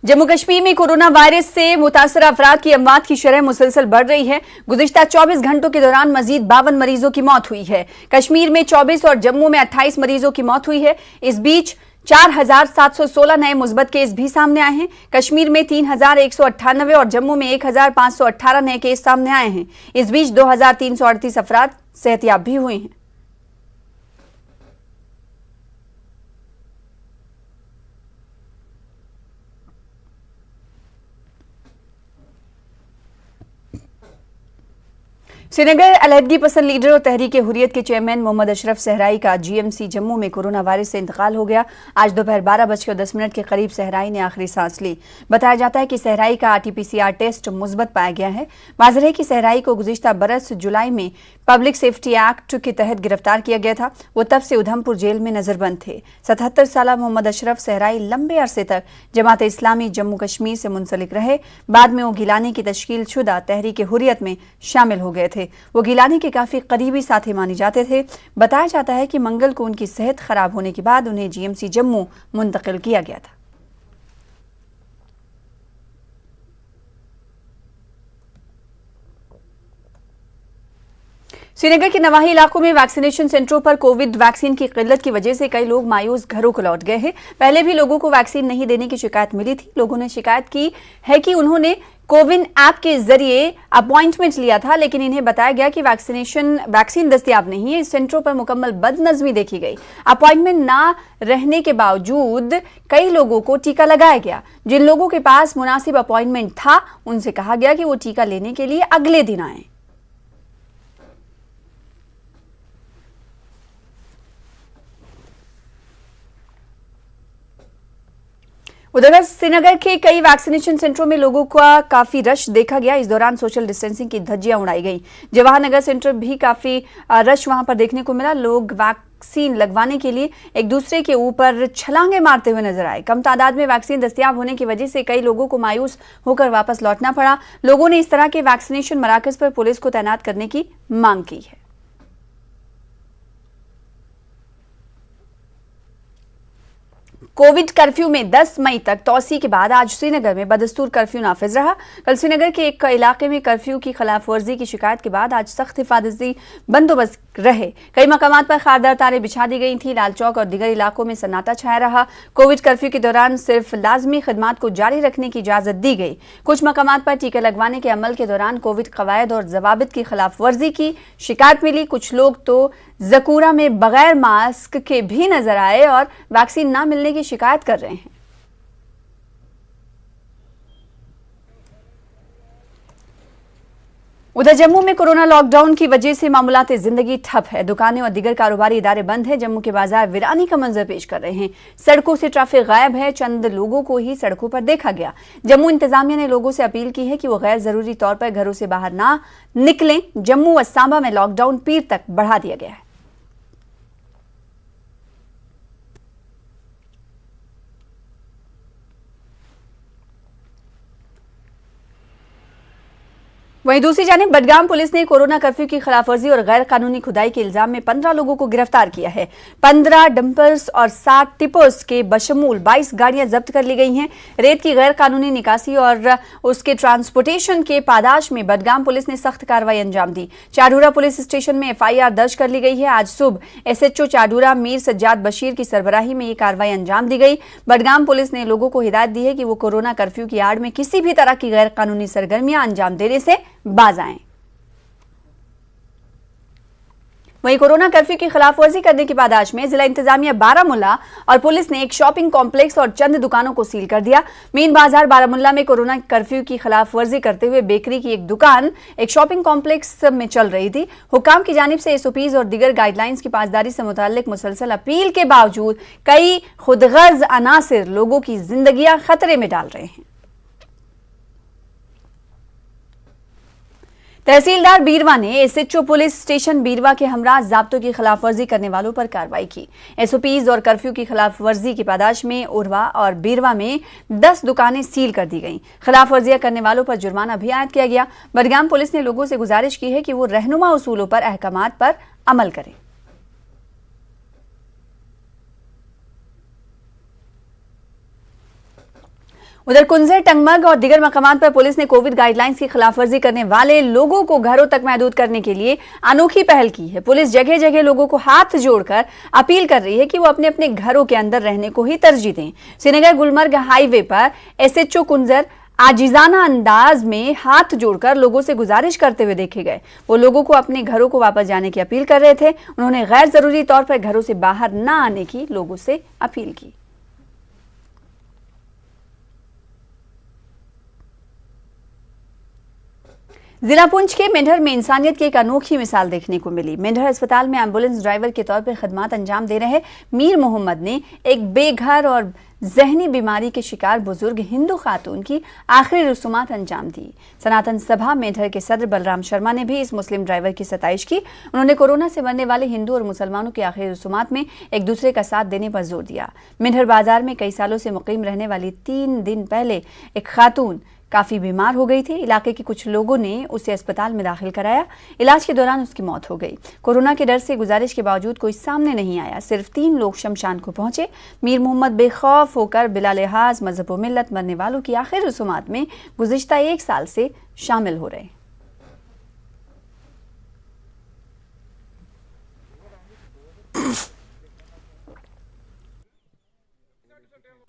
जम्मू कश्मीर में corona virus से मुतासर अफराद की अमवात की शरह मुसलसल बढ़ रही है। गुज़िश्ता 24 घंटों के दौरान मजीद 52 मरीजों की मौत हुई है। कश्मीर में 24 और जम्मू में 28 मरीजों की मौत हुई है। इस बीच 4,716 नए मुस्बत केस भी सामने आए हैं। कश्मीर में 3,198 और जम्मू में 1,518 नए केस सामने आए हैं। इस बीच 2,338 अफराद सेहतियाब भी हुए हैं। श्रीनगर अलहदगी पसंद लीडर और तहरीक हुर्रियत के चेयरमैन मोहम्मद अशरफ सहराई का जीएमसी जम्मू में कोरोना वायरस से इंतकाल हो गया। आज दोपहर 12:10 के करीब सहराई ने आखिरी सांस ली। बताया जाता है कि सहराई का RT-PCR टेस्ट मुस्बत पाया गया है। वाज़ेह है कि सहराई को गुज़िश्ता बरस जुलाई में पब्लिक सेफ्टी एक्ट के तहत गिरफ्तार किया गया था। वो तब से उधमपुर जेल में नजरबंद थे। 77 साल मोहम्मद अशरफ सहराई लंबे अरसे तक जमात इस्लामी जम्मू कश्मीर से मुंसलिक रहे। बाद में वो गिलानी की तश्कील शुदा तहरीक हुर्रियत में शामिल हो गए थे। वो गिलानी के काफी करीबी साथी माने जाते थे। बताया जाता है कि मंगल को उनकी सेहत खराब होने के बाद उन्हें जीएमसी जम्मू मुंतकिल किया गया था। श्रीनगर के नवाही इलाकों में वैक्सीनेशन सेंटरों पर कोविड वैक्सीन की किल्लत की वजह से कई लोग मायूस घरों को लौट गए हैं। पहले भी लोगों को वैक्सीन नहीं देने की शिकायत मिली थी। लोगों ने शिकायत की है कि उन्होंने कोविन ऐप के जरिए अपॉइंटमेंट लिया था, लेकिन इन्हें बताया गया कि वैक्सीन दस्तयाब नहीं है। इस सेंटरों पर मुकम्मल बदनज़मी देखी गई। अपॉइंटमेंट ना रहने के बावजूद कई लोगों को टीका लगाया गया। जिन लोगों के पास मुनासिब अपॉइंटमेंट था उनसे कहा गया कि वो टीका लेने के लिए अगले दिन आए। उधर श्रीनगर के कई वैक्सीनेशन सेंटरों में लोगों का काफी रश देखा गया। इस दौरान सोशल डिस्टेंसिंग की धज्जियां उड़ाई गई। जवाहर नगर सेंटर भी काफी रश वहां पर देखने को मिला। लोग वैक्सीन लगवाने के लिए एक दूसरे के ऊपर छलांगे मारते हुए नजर आए। कम तादाद में वैक्सीन दस्तयाब होने की वजह से कई लोगों को मायूस होकर वापस लौटना पड़ा। लोगों ने इस तरह के वैक्सीनेशन मराकज पर पुलिस को तैनात करने की मांग की है। कोविड कर्फ्यू में 10 मई तक तौसी के बाद आज श्रीनगर में बदस्तूर कर्फ्यू नाफिज रहा। कल श्रीनगर के एक इलाके में कर्फ्यू की खिलाफ वर्जी की शिकायत के बाद आज सख्त हिफाजती बंदोबस्त रहे। कई मकामात पर खारदार तारें बिछा दी गई थी। लाल चौक और दीगर इलाकों में सन्नाटा छाया रहा। कोविड कर्फ्यू के दौरान सिर्फ लाजमी खिदमात को जारी रखने की इजाजत दी गई। कुछ मकामात पर टीका लगवाने के अमल के दौरान कोविड कवायद और जवाबित की खिलाफ वर्जी की शिकायत मिली। कुछ लोग तो जकूरा में बगैर मास्क के भी नजर आए और वैक्सीन न मिलने की शिकायत कर रहे हैं। उधर जम्मू में कोरोना लॉकडाउन की वजह से मामूलात जिंदगी ठप है। दुकानें और दीगर कारोबारी इदारे बंद हैं। जम्मू के बाजार वीरानी का मंजर पेश कर रहे हैं। सड़कों से ट्रैफिक गायब है। चंद लोगों को ही सड़कों पर देखा गया। जम्मू इंतजामिया ने लोगों से अपील की है कि वो गैर जरूरी तौर पर घरों से बाहर ना निकलें। जम्मू व सांबा में लॉकडाउन पीर तक बढ़ा दिया गया है। वहीं दूसरी जानिब बडगाम पुलिस ने कोरोना कर्फ्यू की खिलाफवर्जी और गैर कानूनी खुदाई के इल्जाम में 15 लोगों को गिरफ्तार किया है। 15 डंपर्स और 60 टिपर्स के बशमूल 22 गाड़ियां जब्त कर ली गई हैं। रेत की गैर कानूनी निकासी और उसके ट्रांसपोर्टेशन के पादाश में बडगाम पुलिस ने सख्त कार्रवाई अंजाम दी। चाडूरा पुलिस स्टेशन में FIR दर्ज कर ली गई है। आज सुबह SHO चाडूरा मीर सज्जाद बशीर की सरबराही में यह कार्रवाई अंजाम दी गई। बडगाम पुलिस ने लोगों को हिदायत दी है कि वो कोरोना कर्फ्यू की आड़ में किसी भी तरह की गैर कानूनी सरगर्मियां अंजाम देने से बाज आएं। वहीं कोरोना कर्फ्यू की खिलाफवर्जी करने की पादाश में जिला इंतजामिया बारामुल्ला और पुलिस ने एक शॉपिंग कॉम्प्लेक्स और चंद दुकानों को सील कर दिया। मेन बाजार बारामुल्ला में कोरोना कर्फ्यू की खिलाफवर्जी करते हुए बेकरी की एक दुकान एक शॉपिंग कॉम्प्लेक्स में चल रही थी। हुकाम की जानिब से SOPs और दीगर गाइडलाइंस की पासदारी से मुताल्लिक मुसलसल अपील के बावजूद कई खुदगर्ज अनासिर लोगों की जिंदगियां खतरे में डाल रहे हैं। तहसीलदार बीरवा ने SHO पुलिस स्टेशन बीरवा के हमरा ज़ाब्तों की खिलाफवर्जी करने वालों पर कार्रवाई की। SOPs और कर्फ्यू की खिलाफवर्जी की पादाश में उर्वा और बीरवा में 10 दुकानें सील कर दी गईं। खिलाफवर्जियां करने वालों पर जुर्माना भी आयद किया गया। बडगाम पुलिस ने लोगों से गुजारिश की है कि वो रहनुमा उसूलों पर अहकामात पर अमल करें। उधर कुंजर, टंगमग और दीगर मकामात पर पुलिस ने कोविड गाइडलाइंस की खिलाफवर्जी करने वाले लोगों को घरों तक महदूद करने के लिए अनोखी पहल की है। पुलिस जगह जगह लोगों को हाथ जोड़कर अपील कर रही है कि वो अपने अपने घरों के अंदर रहने को ही तरजीह दें। श्रीनगर गुलमर्ग हाईवे पर एसएचओ कुंजर आजिजाना अंदाज में हाथ जोड़कर लोगों से गुजारिश करते हुए देखे गए। वो लोगों को अपने घरों को वापस जाने की अपील कर रहे थे। उन्होंने गैर जरूरी तौर पर घरों से बाहर न आने की लोगों से अपील की। जिला पुंछ के मेंढर में इंसानियत की एक अनोखी मिसाल देखने को मिली। मेंढर अस्पताल में एम्बुलेंस ड्राइवर के तौर पर खदमात अंजाम दे रहे मीर मोहम्मद ने एक बेघर और जहनी बीमारी के शिकार बुजुर्ग हिंदू खातून की आखिरी रसूमात अंजाम दी। सनातन सभा मेंढर के सदर बलराम शर्मा ने भी इस मुस्लिम ड्राइवर की सताइश की। उन्होंने कोरोना से मरने वाले हिंदू और मुसलमानों की आखिरी रसूमात में एक दूसरे का साथ देने पर जोर दिया। मेंढर बाजार में कई सालों से मुकीम रहने वाली 3 दिन पहले एक खातून काफी बीमार हो गई थी। इलाके के कुछ लोगों ने उसे अस्पताल में दाखिल कराया। इलाज के दौरान उसकी मौत हो गई। कोरोना के डर से गुजारिश के बावजूद कोई सामने नहीं आया। सिर्फ 3 लोग शमशान को पहुंचे। मीर मोहम्मद बेखौफ होकर बिला लिहाज मजहब व मिल्लत मरने वालों की आखिर रसूमात में गुज़िश्ता 1 साल से शामिल हो रहे।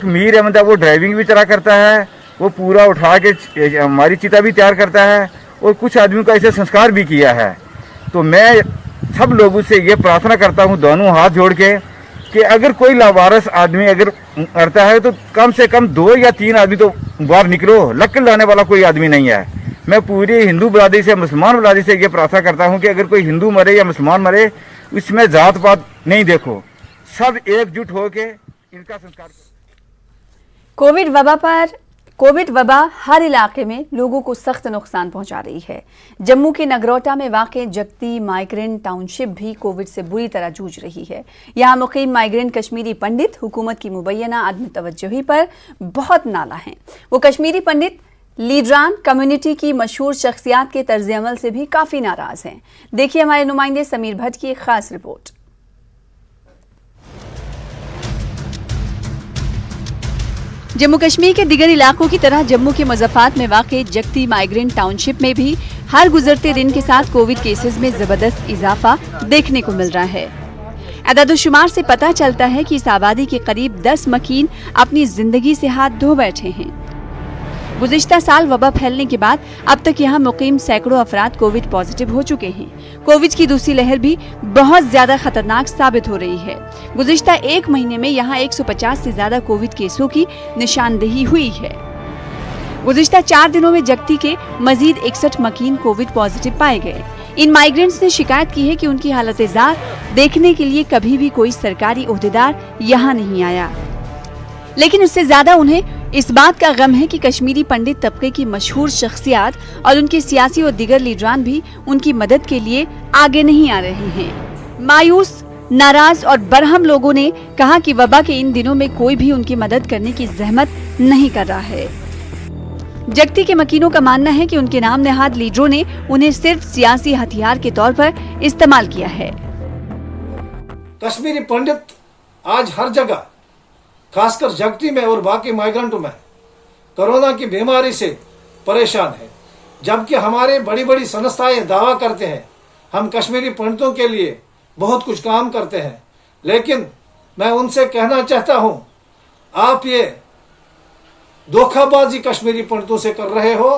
मीर अहमद वो ड्राइविंग भी चला करता है, वो पूरा उठा के हमारी चिता भी तैयार करता है और कुछ आदमियों का ऐसे संस्कार भी किया है। तो मैं सब लोगों से ये प्रार्थना करता हूँ दोनों हाथ जोड़ के कि अगर कोई लावारिस आदमी अगर करता है तो कम से कम 2 या 3 आदमी तो बाहर निकलो। लकड़ लाने वाला कोई आदमी नहीं है। मैं पूरी हिंदू बरादरी से मुसलमान बरादरी से ये प्रार्थना करता हूँ कि अगर कोई हिंदू मरे या मुसलमान मरे उसमें जात पात नहीं देखो, सब एकजुट होके इनका संस्कार। कोविड वबा हर इलाके में लोगों को सख्त नुकसान पहुंचा रही है। जम्मू के नगरोटा में वाक़ जगती माइग्रेंट टाउनशिप भी कोविड से बुरी तरह जूझ रही है। यहां मुकीम माइग्रेंट कश्मीरी पंडित हुकूमत की मुबैना अदम तवज्जुही पर बहुत नाला हैं। वो कश्मीरी पंडित लीडरान कम्युनिटी की मशहूर शख्सियात के तर्ज अमल से भी काफ़ी नाराज हैं। देखिए हमारे नुमाइंदे समीर भट्ट की एक खास रिपोर्ट। जम्मू कश्मीर के दिगर इलाकों की तरह जम्मू के मुज़फ्फराबाद में वाक़ जगती माइग्रेंट टाउनशिप में भी हर गुजरते दिन के साथ कोविड केसेस में जबरदस्त इजाफा देखने को मिल रहा है। अदाद-ओ-शुमार से पता चलता है कि इस आबादी के करीब 10 मकीन अपनी जिंदगी से हाथ धो बैठे हैं। गुज़िश्ता साल वबा फैलने के बाद अब तक यहाँ मुकीम सैकड़ों अफराद कोविड पॉजिटिव हो चुके हैं। कोविड की दूसरी लहर भी बहुत ज्यादा खतरनाक साबित हो रही है। गुज़िश्ता 1 महीने में यहाँ 150 से ज्यादा कोविड केसों की निशानदेही हुई है। गुज़िश्ता 4 दिनों में जगती के मजीद 61 मकीन कोविड पॉजिटिव पाए गए। इन माइग्रेंट्स ने शिकायत की है कि उनकी हालत-ए-ज़ार देखने के लिए कभी भी कोई सरकारी ओहदेदार यहाँ नहीं आया, लेकिन उससे ज्यादा उन्हें इस बात का गम है कि कश्मीरी पंडित तबके की मशहूर शख्सियात और उनके सियासी और दिगर लीडरान भी उनकी मदद के लिए आगे नहीं आ रहे हैं। मायूस, नाराज और बरहम लोगों ने कहा कि वबा के इन दिनों में कोई भी उनकी मदद करने की जहमत नहीं कर रहा है। जगती के मकीनों का मानना है कि उनके नाम नहाद लीडरों ने उन्हें सिर्फ सियासी हथियार के तौर पर इस्तेमाल किया है। कश्मीरी पंडित आज हर जगह खासकर जगती में और बाकी माइग्रेंटों में कोरोना की बीमारी से परेशान है, जबकि हमारे बड़ी बड़ी संस्थाएं दावा करते हैं हम कश्मीरी पंडितों के लिए बहुत कुछ काम करते हैं। लेकिन मैं उनसे कहना चाहता हूं, आप ये धोखाबाजी कश्मीरी पंडितों से कर रहे हो।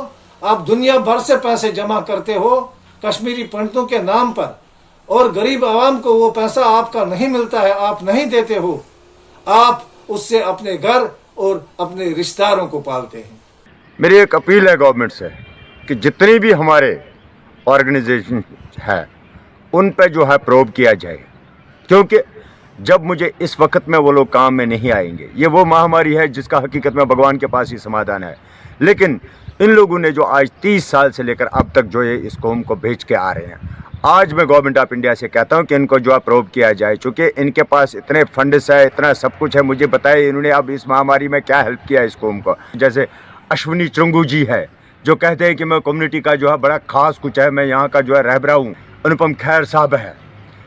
आप दुनिया भर से पैसे जमा करते हो कश्मीरी पंडितों के नाम पर और गरीब आवाम को वो पैसा आपका नहीं मिलता है, आप नहीं देते हो। आप उससे अपने घर और अपने रिश्तेदारों को पालते हैं। मेरी एक अपील है गवर्नमेंट से कि जितनी भी हमारे ऑर्गेनाइजेशन है उन पे जो है प्रोब किया जाए, क्योंकि जब मुझे इस वक्त में वो लोग काम में नहीं आएंगे। ये वो महामारी है जिसका हकीकत में भगवान के पास ही समाधान है, लेकिन इन लोगों ने जो आज 30 साल से लेकर अब तक जो ये इस कौम को भेज के आ रहे हैं, आज मैं गवर्नमेंट ऑफ इंडिया से कहता हूं कि इनको जो है प्रोब किया जाए, चूँकि इनके पास इतने फंड्स है, इतना सब कुछ है। मुझे बताइए इन्होंने अब इस महामारी में क्या हेल्प किया इस कौम को। जैसे अश्विनी चुरंगू जी है जो कहते हैं कि मैं कम्युनिटी का जो है बड़ा खास कुछ है, मैं यहाँ का जो है रहबरा हूँ। अनुपम खैर साहब है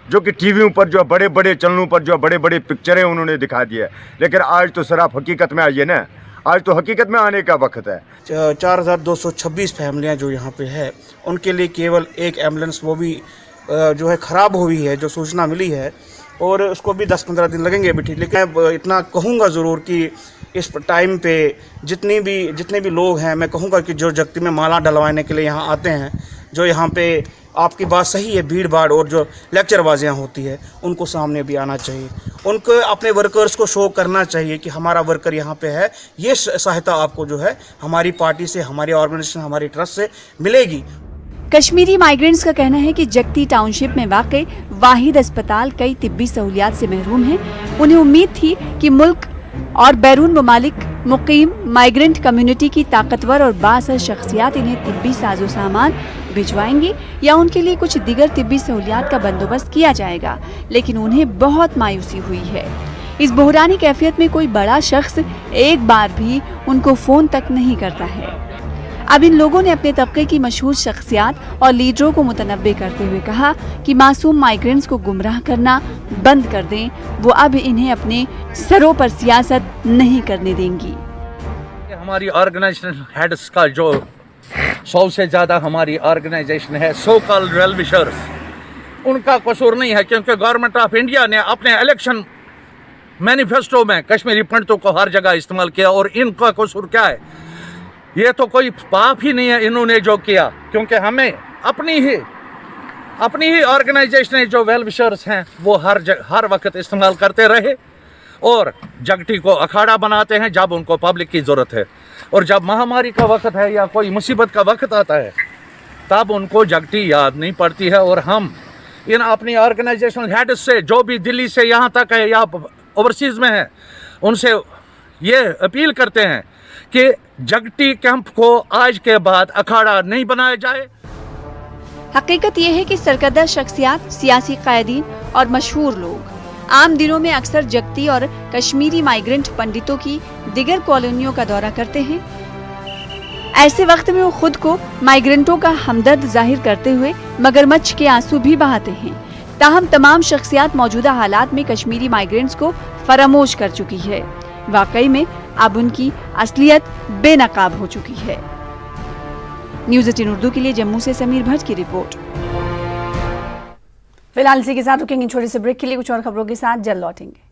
जो कि टीवियों पर जो बड़े बड़े चैनलों पर जो बड़े बड़े पिक्चरें उन्होंने दिखा दी है, लेकिन आज तो सर आप हकीकत में आइए ना, आज तो हकीकत में आने का वक्त है। 4226 फैमिलियां जो यहाँ पे है, उनके लिए केवल एक एम्बुलेंस, वो भी जो है ख़राब हुई है, जो सूचना मिली है, और उसको भी 10-15 दिन लगेंगे अभी ठीक। लेकिन मैं इतना कहूँगा ज़रूर कि इस टाइम पे जितने भी लोग हैं, मैं कहूँगा कि जो जगती में माला डलवाने के लिए यहाँ आते हैं, जो यहाँ पे आपकी बात सही है, भीड़ भाड़ और जो लेक्चरबाजियाँ होती है, उनको सामने भी आना चाहिए। उनको अपने वर्कर्स को शो करना चाहिए कि हमारा वर्कर यहाँ पे है। ये सहायता आपको जो है हमारी पार्टी से, हमारी ऑर्गेनाइजेशन, हमारी ट्रस्ट से मिलेगी। कश्मीरी माइग्रेंट्स का कहना है कि जगती टाउनशिप में वाकई वाहिद अस्पताल कई तिब्बी सहूलियात से महरूम है। उन्हें उम्मीद थी कि मुल्क और बैरून ममालिक मुकीम माइग्रेंट कम्युनिटी की ताकतवर और बाअसर शख्सियात इन्हें तिब्बी साजो सामान भिजवाएंगी या उनके लिए कुछ दीगर तिब्बी सहूलियात का बंदोबस्त किया जाएगा, लेकिन उन्हें बहुत मायूसी हुई है। इस बहरानी कैफियत में कोई बड़ा शख्स एक बार भी उनको फोन तक नहीं करता है। अब इन लोगों ने अपने तबके की मशहूर शख्सियात और लीडरों को मुतनब्बे करते हुए कहा कि मासूम माइग्रेंट्स को गुमराह करना बंद कर दें, वो अब इन्हें अपने सरों पर सियासत नहीं करने देंगी। हमारी ऑर्गेनाइजेशन हेड्स का जो 100 से ज़्यादा हमारी ऑर्गेनाइजेशन है, सो कॉल्ड वेल विशर्स, उनका कसूर नहीं है, क्योंकि गवर्नमेंट ऑफ इंडिया ने अपने इलेक्शन मैनिफेस्टो में कश्मीरी पंडितों को हर जगह इस्तेमाल किया। और इनका कसूर क्या है? ये तो कोई पाप ही नहीं है इन्होंने जो किया, क्योंकि हमें अपनी ही ऑर्गेनाइजेशन जो वेल विशर्स हैं वो हर वक्त इस्तेमाल करते रहे और जगटी को अखाड़ा बनाते हैं जब उनको पब्लिक की ज़रूरत है। और जब महामारी का वक्त है या कोई मुसीबत का वक्त आता है, तब उनको जगटी याद नहीं पड़ती है। और हम इन अपनी ऑर्गेनाइजेशनल हेड से, जो भी दिल्ली से यहाँ तक है या ओवरसीज़ में है, उनसे ये अपील करते हैं कि जगटी कैंप को आज के बाद अखाड़ा नहीं बनाया जाए। हकीकत यह है कि सरकर्दा शख्सियात, सियासी कायदीन और मशहूर लोग आम दिनों में अक्सर जगती और कश्मीरी माइग्रेंट पंडितों की दिगर कॉलोनियों का दौरा करते हैं। ऐसे वक्त में वो खुद को माइग्रेंटों का हमदर्द जाहिर करते हुए मगरमच्छ के आंसू भी बहाते हैं। ताहम तमाम शख्सियात मौजूदा हालात में कश्मीरी माइग्रेंट्स को फरामोश कर चुकी है। वाकई में अब उनकी असलियत बेनकाब हो चुकी है। न्यूज़ 18 उर्दू के लिए जम्मू से समीर भट्ट की रिपोर्ट। फिलहाल इसी के साथ रुकेंगे छोटे से ब्रेक के लिए, कुछ और खबरों के साथ जल्द लौटेंगे।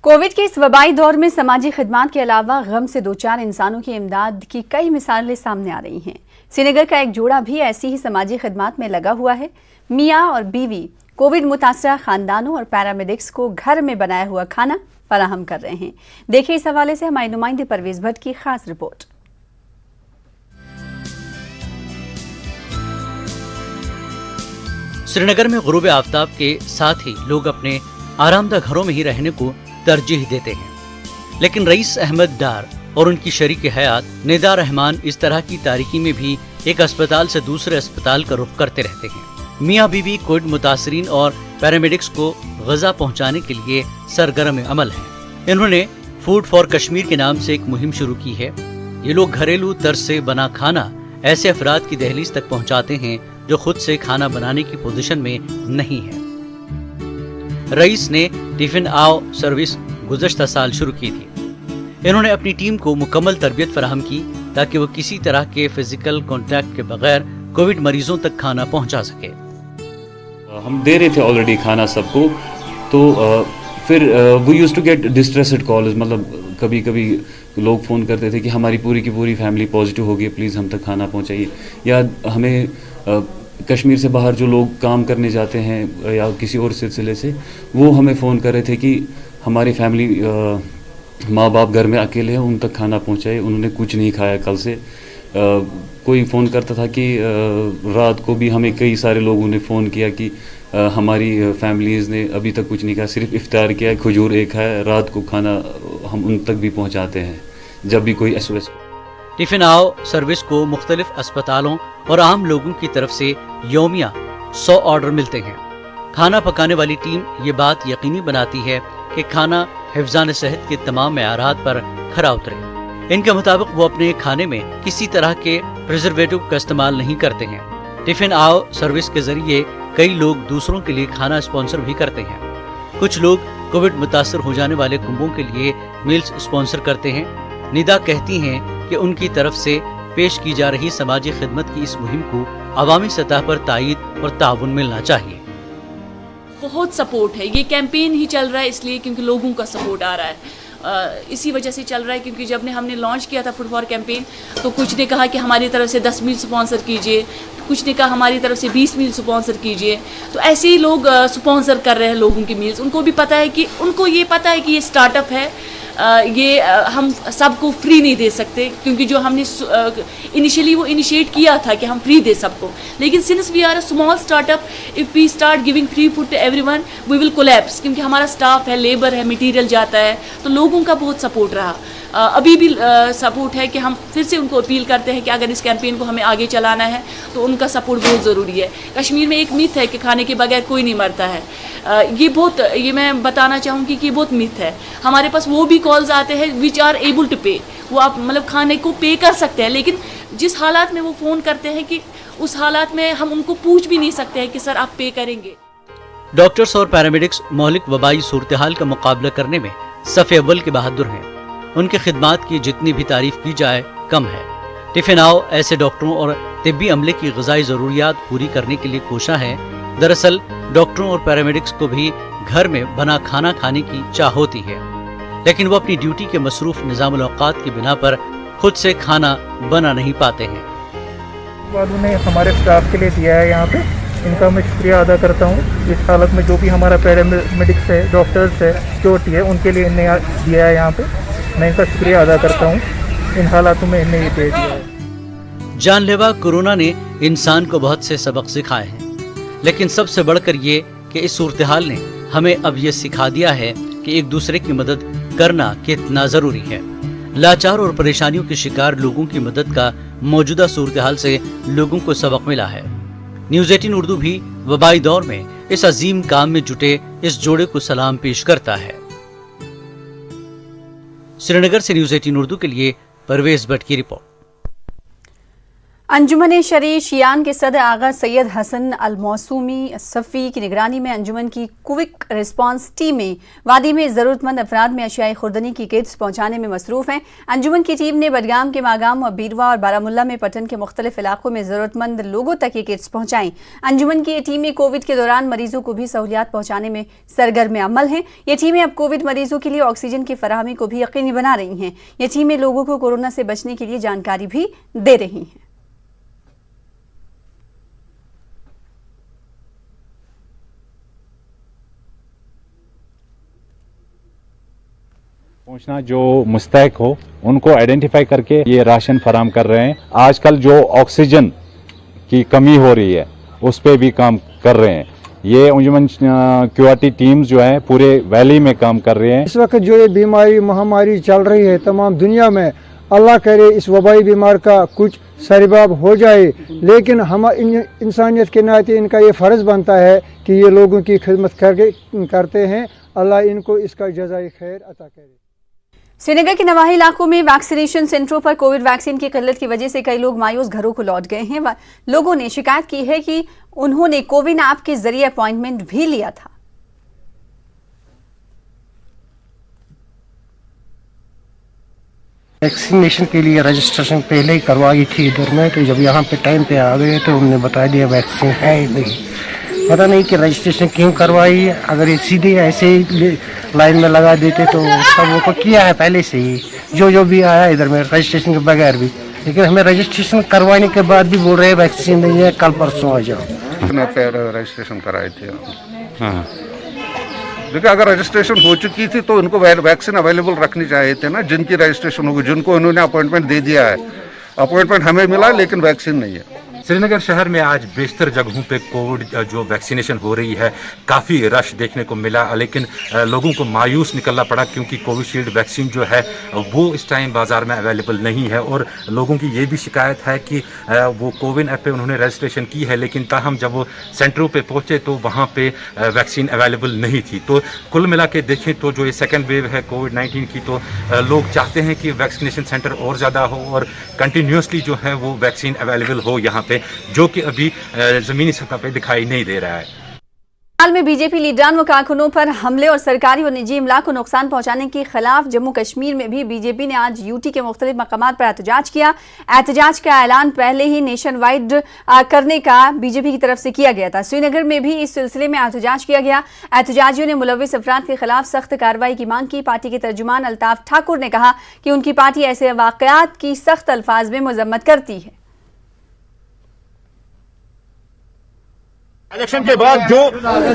कोविड के इस वबाई दौर में समाजी खिदमात के अलावा गम से दो चार इंसानों की इमदाद की कई मिसालें सामने आ रही हैं। श्रीनगर का एक जोड़ा भी ऐसी ही समाजी खिदमात में लगा हुआ है। मियाँ और बीवी कोविड मुतासरा खानदानों और पैरामेडिक्स को घर में बनाया हुआ खाना फराहम कर रहे हैं। देखिए इस हवाले से हमारे नुमाइंदे परवेज भट्ट की खास रिपोर्ट। श्रीनगर में गुरूब आफ्ताब के साथ ही लोग अपने आरामदा घरों में ही रहने को तरजीह देते हैं, लेकिन रईस अहमद डार और उनकी शरीक हयात निदा रहमान इस तरह की तारीकी में भी एक अस्पताल से दूसरे अस्पताल का रुख करते रहते हैं। मियाँ बीवी कोविड मुतासरीन और पैरामेडिक्स को गजा पहुँचाने के लिए सरगर्म अमल है। इन्होंने फूड फॉर कश्मीर के नाम से एक मुहिम शुरू की है। ये लोग घरेलू तर्ज से बना खाना ऐसे अफराद की दहलीज तक पहुँचाते हैं जो खुद से खाना बनाने की पोजीशन में नहीं है। रईस ने टिफिन आओ सर्विस गुज़श्ता साल शुरू की थी। इन्होंने अपनी टीम को मुकम्मल तरबियत फराहम की ताकि वो किसी तरह के फिजिकल कांटेक्ट के बगैर कोविड मरीजों तक खाना पहुंचा सके। हम दे रहे थे ऑलरेडी खाना सबको, तो फिर we used to get distressed calls, मतलब कभी कभी लोग फ़ोन करते थे कि हमारी पूरी की पूरी फैमिली पॉजिटिव हो गई, प्लीज़ हम तक खाना पहुंचाइए। या हमें कश्मीर से बाहर जो लोग काम करने जाते हैं या किसी और सिलसिले से, वो हमें फ़ोन कर रहे थे कि हमारी फैमिली माँ बाप घर में अकेले हैं, उन तक खाना पहुँचाए, उन्होंने कुछ नहीं खाया कल से। कोई फ़ोन करता था कि रात को भी हमें कई सारे लोगों ने फ़ोन किया कि हमारी फैमिलीज़ ने अभी तक कुछ नहीं खाया, सिर्फ इफ्तार किया, खजूर एक है, रात को खाना हम उन तक भी पहुँचाते हैं जब भी कोई SOS। टिफिन आओ सर्विस को मुख्तलिफ अस्पतालों और आम लोगों की तरफ से यौमिया 100 ऑर्डर मिलते हैं। खाना पकाने वाली टीम ये बात यकीनी बनाती है कि खाना हिफ्ज़ान सेहत के तमाम मेयारात पर खरा उतरे। इनके मुताबिक वो अपने खाने में किसी तरह के प्रिजर्वेटिव का इस्तेमाल नहीं करते हैं। टिफिन आओ सर्विस के जरिए कई लोग दूसरों के लिए खाना स्पॉन्सर भी करते हैं। कुछ लोग कोविड मुतासर हो जाने वाले कुंभों के लिए मील्स स्पॉन्सर करते हैं। निदा कहती हैं कि उनकी तरफ से पेश की जा रही समाजी खिदमत की इस मुहिम को अवामी सतह पर तायीद और ताउन मिलना चाहिए। बहुत सपोर्ट है, ये कैंपेन ही चल रहा है इसलिए क्योंकि लोगों का सपोर्ट आ रहा है। इसी वजह से चल रहा है क्योंकि जब हमने लॉन्च किया था फूड फॉर कैंपेन तो कुछ ने कहा कि हमारी तरफ से 10 मील स्पॉन्सर कीजिए, कुछ ने कहा हमारी तरफ से 20 मील स्पॉन्सर कीजिए। तो ऐसे ही लोग स्पॉन्सर कर रहे हैं लोगों की मील्स। उनको भी पता है कि ये स्टार्टअप है, ये हम सबको फ्री नहीं दे सकते क्योंकि जो हमने इनिशियली वो इनिशिएट किया था कि हम फ्री दे सबको, लेकिन since we are a small startup, if we start giving free food to everyone we will collapse, क्योंकि हमारा स्टाफ है, लेबर है, मटेरियल जाता है। तो लोगों का बहुत सपोर्ट रहा, अभी भी सपोर्ट है कि हम फिर से उनको अपील करते हैं कि अगर इस कैंपेन को हमें आगे चलाना है तो उनका सपोर्ट बहुत ज़रूरी है। कश्मीर में एक मिथ है कि खाने के बगैर कोई नहीं मरता है, ये मैं बताना चाहूँगी कि ये बहुत मिथ है। हमारे पास वो भी कॉल्स आते हैं विच आर एबल टू पे, वो आप मतलब खाने को पे कर सकते हैं, लेकिन जिस हालात में वो फ़ोन करते हैं कि उस हालात में हम उनको पूछ भी नहीं सकते हैं कि सर आप पे करेंगे। डॉक्टर्स और पैरामेडिक्स मौलिक वबाई सूरत हाल का मुकाबला करने में सफ़े अव्वल के बहादुर हैं। उनकी खिदमात की जितनी भी तारीफ की जाए कम है। टिफिन आओ ऐसे डॉक्टरों और तिब्बी अमले की ग़िज़ाई ज़रूरियात पूरी करने के लिए कोशा है। दरअसल डॉक्टरों और पैरामेडिक्स को भी घर में बना खाना खाने की चाह होती है, लेकिन वो अपनी ड्यूटी के मसरूफ निज़ामुल औक़ात की बिना पर खुद से खाना बना नहीं पाते हैं। उन्होंने हमारे स्टाफ के लिए दिया है, यहाँ पे इनका मैं शुक्रिया अदा करता हूँ। इस हालत में जो भी हमारा पैरामेडिक्स है, डॉक्टर्स है, सिक्योरिटी है, उनके लिए इन्हें दिया है यहाँ पे, मैं इनका शुक्रिया अदा करता हूँ। इन हालातों में इन्हें ये दे दिया है। जानलेवा कोरोना ने इंसान को बहुत से सबक सिखाए हैं, लेकिन सबसे बढ़कर ये कि इस सूरत हाल ने हमें अब ये सिखा दिया है कि एक दूसरे की मदद करना कितना जरूरी है। लाचार और परेशानियों के शिकार लोगों की मदद का मौजूदा सूरत हाल से लोगों को सबक मिला है। न्यूज़ 18 उर्दू भी वबाई दौर में इस अजीम काम में जुटे इस जोड़े को सलाम पेश करता है। श्रीनगर से न्यूज़ 18 उर्दू के लिए परवेज भट्ट की रिपोर्ट। अंजुमन शरी शियान के सदर आगा सैयद हसन अल मौसूमी सफ़ी की निगरानी में अंजुमन की क्विक रिस्पांस टीमें वादी में ज़रूरतमंद अफराद में अशियाई खुर्दनी की किट्स पहुँचाने में मसरूफ़ हैं। अंजुमन की टीम ने बडगाम के मागाम और बीरवा और बारामुल्ला में पटन के मुख्तलिफ इलाकों में ज़रूरतमंद लोगों तक ये किट्स पहुँचाईं। अंजुमन की ये टीमें कोविड के दौरान मरीजों को भी सहूलियात पहुँचाने में सरगर्म अमल हैं। ये टीमें अब कोविड मरीजों के लिए ऑक्सीजन की फराहमी को भी यकीनी बना रही हैं। ये टीमें लोगों को कोरोना से बचने के लिए जानकारी भी दे रही हैं। पहुंचना जो मुस्तैक हो उनको आइडेंटिफाई करके ये राशन फराम कर रहे हैं। आजकल जो ऑक्सीजन की कमी हो रही है उस पे भी काम कर रहे हैं। ये अंजुमन क्यूआरटी टीम्स जो है पूरे वैली में काम कर रहे हैं। इस वक्त जो ये बीमारी महामारी चल रही है तमाम दुनिया में, अल्लाह करे इस वबाई बीमार का कुछ सरिबाब हो जाए, लेकिन हम इंसानियत के नाते इनका ये फ़र्ज़ बनता है कि ये लोगों की खिदमत करते हैं। अल्लाह इनको इसका जज़ाए खैर अता करे। श्रीनगर के नवाही इलाकों में वैक्सीनेशन सेंटरों पर कोविड वैक्सीन की किल्लत की वजह से कई लोग मायूस घरों को लौट गए हैं। लोगों ने शिकायत की है कि उन्होंने कोविन ऐप के जरिए अपॉइंटमेंट भी लिया था। वैक्सीनेशन के लिए रजिस्ट्रेशन पहले ही करवाई थी इधर में, तो जब यहाँ पे टाइम पे आ गए तो उन्होंने बता दिया वैक्सीन है ही नहीं। पता नहीं कि रजिस्ट्रेशन क्यों करवाई है। अगर ये सीधे ऐसे ही लाइन में लगा देते तो सब को किया है पहले से ही, जो भी आया इधर में रजिस्ट्रेशन के बगैर भी, लेकिन हमें रजिस्ट्रेशन करवाने के बाद भी बोल रहे हैं वैक्सीन नहीं है, कल परसों आ जाओ। मैं रजिस्ट्रेशन कराए थे। हाँ, देखिए अगर रजिस्ट्रेशन हो चुकी थी तो उनको वैक्सीन अवेलेबल रखनी चाहिए थे ना, जिनकी रजिस्ट्रेशन होगी, जिनको उन्होंने अपॉइंटमेंट दे दिया है। अपॉइंटमेंट हमें मिला लेकिन वैक्सीन नहीं है। श्रीनगर शहर में आज बेशतर जगहों पे कोविड जो वैक्सीनेशन हो रही है, काफ़ी रश देखने को मिला, लेकिन लोगों को मायूस निकलना पड़ा क्योंकि कोविशील्ड वैक्सीन जो है वो इस टाइम बाज़ार में अवेलेबल नहीं है। और लोगों की ये भी शिकायत है कि वो कोविन ऐप पे उन्होंने रजिस्ट्रेशन की है, लेकिन ताहम जब वो सेंटरों पे पहुँचे तो वहाँ पे वैक्सीन अवेलेबल नहीं थी। तो कुल मिला के देखें तो जो ये सेकेंड वेव है कोविड-19 की, तो लोग चाहते हैं कि वैक्सीनेशन सेंटर और ज़्यादा हो और कंटिन्यूसली जो है वो वैक्सीन अवेलेबल हो यहाँ पे। पे, जो कि अभी ज़मीनी सतह पे दिखाई नहीं दे रहा है। हाल में बीजेपी लीडरान व कारकुनों पर हमले और सरकारी और निजी इमला को नुकसान पहुंचाने के खिलाफ जम्मू कश्मीर में भी बीजेपी ने आज यूटी के मुख्तलिफ मकामात पर एहतजाज किया। एहतजाज का ऐलान पहले ही नेशन वाइड करने का बीजेपी की तरफ से किया गया था। श्रीनगर में भी इस सिलसिले में एहतजाज किया गया। एहतजाजियों ने मुलविस अफराद के खिलाफ सख्त कार्रवाई की मांग की। पार्टी के तर्जुमान अल्ताफ ठाकुर ने कहा कि उनकी पार्टी ऐसे वाकयात की सख्त अल्फाज में मजम्मत करती है। इलेक्शन के बाद जो